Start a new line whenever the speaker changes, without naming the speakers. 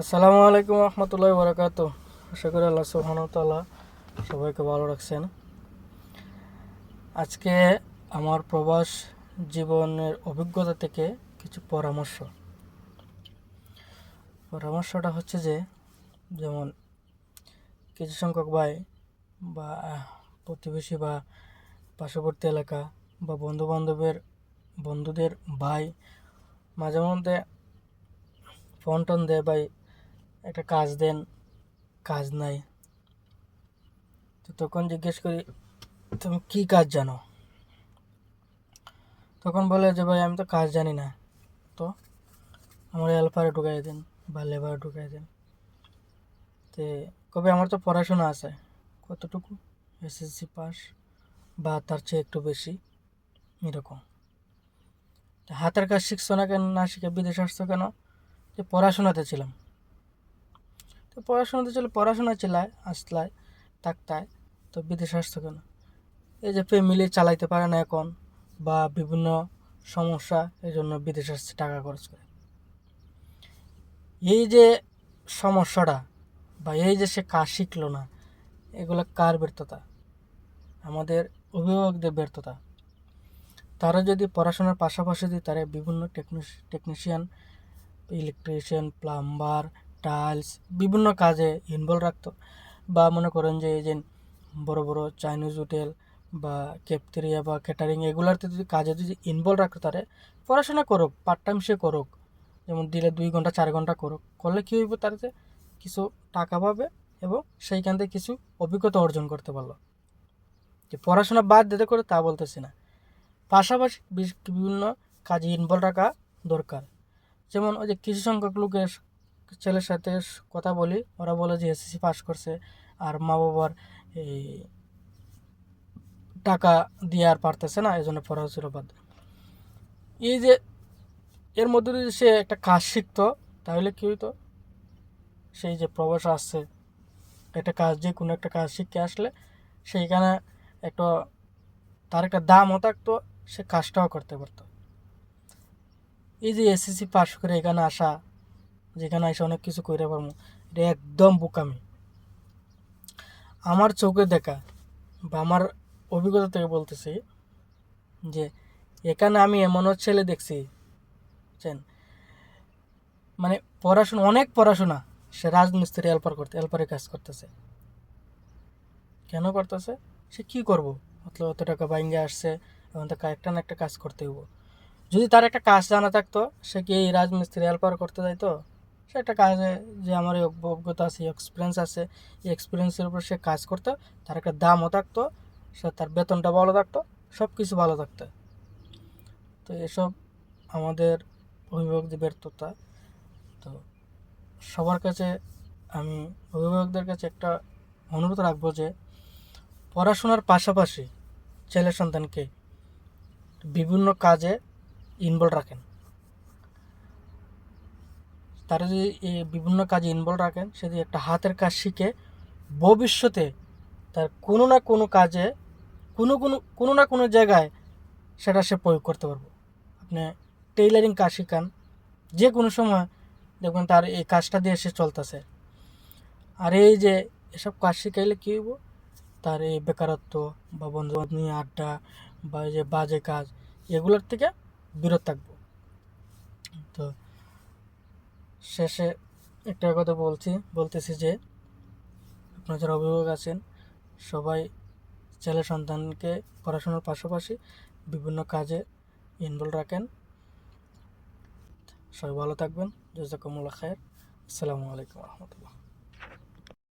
আসসালামু আলাইকুম রহমতুল্লাহি বারাকাতু। আশা করি আল্লাহ সুবহানাহু ওয়া তাআলা সবাইকে ভালো রাখছেন। আজকে আমার প্রবাস জীবনের অভিজ্ঞতা থেকে কিছু পরামর্শটা হচ্ছে যে, যেমন কিছু সংখ্যক ভাই বা প্রতিবেশী বা পার্শ্ববর্তী এলাকা বা বন্ধুদের ভাই মাঝে মধ্যে ফোন টোন দেয়, ভাই একটা কাজ দেন, কাজ নাই। তো তখন জিজ্ঞেস করি, তুমি কি কাজ জানো? তখন বলে যে, ভাই আমি তো কাজ জানি না, তো আমার হেল্পারে ঢুকাই দেন বা লেবার ঢুকাই দেন। তে কবে আমার তো পড়াশোনা আছে, কতটুকু, এসএসসি পাস বা তার চেয়ে একটু বেশি, এরকম। হাতের কাজ শিখছো না কেন, না শিখে বিদেশ আসছো কেন? যে পড়াশোনাতে ছিলাম, তো পড়াশোনা চিলায় আসলায় থাকতায়, তো বিদেশ আসছো কেন? এই যে ফ্যামিলি চালাইতে পারে না এখন, বা বিভিন্ন সমস্যা, এই জন্য বিদেশ আসছে টাকা খরচ করে। এই যে সমস্যাটা, বা এই যে সে কাজ শিখলো না, এগুলো কার ব্যর্থতা? আমাদের অভিভাবকদের ব্যর্থতা। তারা যদি পড়াশোনার পাশাপাশি যদি তারা বিভিন্ন টেকনিশিয়ান, ইলেকট্রিশিয়ান, প্লাম্বার, টাইলস, বিভিন্ন কাজে ইনভলভ রাখতো, বা মনে করেন যে এই যে বড় বড় চাইনিজ হোটেল বা ক্যাফটেরিয়া বা ক্যাটারিং, এগুলাতে যদি কাজে যদি ইনভলভ রাখতো, তারা পড়াশোনা করুক, পার্ট টাইম সে করুক, যেমন দিলে 2 ঘন্টা 4 ঘন্টা করুক, করলে কী হইব, তাতে কিছু টাকা পাবে এবং সেইখান থেকে কিছু অভিজ্ঞতা অর্জন করতে পারলো। যে পড়াশোনা বাদ দিতে করে তা বলতেছি না, পাশাপাশি বিভিন্ন কাজে ইনভলভ রাখা দরকার। যেমন ওই যে কিছু সংখ্যক লোকের ছেলের সাথে কথা বলি, ওরা বলে যে এসএসসি পাস করছে আর মা বাবার এই টাকা দিয়ে আর পারতেছে না, এই জন্য পড়াশোনা বাদ। এই যে এর মধ্যে যদি সে একটা কাজ শিখতো, তাহলে কী হইতো, সেই যে প্রবাস আসছে, একটা কাজ, যে কোনো একটা কাজ শিখে আসলে সেইখানে একটা তার একটা দামও থাকতো, সে কাজটাও করতে পারতো। এই যে এসএসসি পাস করে এখানে আসা, যেখানে এসে অনেক কিছু করে পারবো, এটা একদম বোকামি। আমার চোখে দেখা বা আমার অভিজ্ঞতা থেকে বলতেছি যে, এখানে আমি এমনও ছেলে দেখছি, বুঝছেন, মানে অনেক পড়াশোনা, সে রাজমিস্ত্রি হেল্পারের কাজ করতেছে। কেন করতেছে? সে কি করব, মতলব অত টাকা বাইঙ্গে আসছে, এখন তো একটা না একটা কাজ করতে হইব। যদি তার একটা কাজ জানা থাকতো, সে কি এই রাজমিস্ত্রি হেল্পার করতে যাইতো? সে একটা কাজে, যে আমার এই অভিজ্ঞতা আছে, এক্সপিরিয়েন্স আছে, এই এক্সপিরিয়েন্সের উপর সে কাজ করতো, তার একটা দামও থাকতো, সে তার বেতনটা ভালো থাকতো, সব কিছু ভালো থাকতো। তো এসব আমাদের অভিভাবকদের ব্যর্থতা। তো সবার কাছে আমি অভিভাবকদের কাছে একটা অনুরোধ রাখবো যে, পড়াশোনার পাশাপাশি ছেলে সন্তানকে বিভিন্ন কাজে ইনভলভ রাখেন। তারা যদি এই বিভিন্ন কাজে ইনভলভ রাখেন, সে যদি একটা হাতের কাজ শিখে, ভবিষ্যতে তার কোনো না কোনো কাজে, কোনো না কোনো জায়গায় সেটা সে প্রয়োগ করতে পারবো। আপনি টেইলারিং কাজ শিখান, যে কোনো সময় দেখবেন তার এই কাজটা দিয়ে সে চলতেছে। আর এই যে এসব কাজ শিখাইলে কী হইব, তার এই বেকারত্ব বা বন্ধু নিয়ে আড্ডা বা এই যে বাজে কাজ, এগুলোর থেকে বিরত থাকবো। তো শেষে একটা কথা বলতেছি যে, আপনারা যারা অভিভাবক আছেন, সবাই ছেলে সন্তানকে পড়াশোনার পাশাপাশি বিভিন্ন কাজে ইনভলভ রাখেন। সবাই ভালো থাকবেন। জাযাকুমুল্লাহ খায়ের। আসসালামু আলাইকুম রহমতুল্লাহ।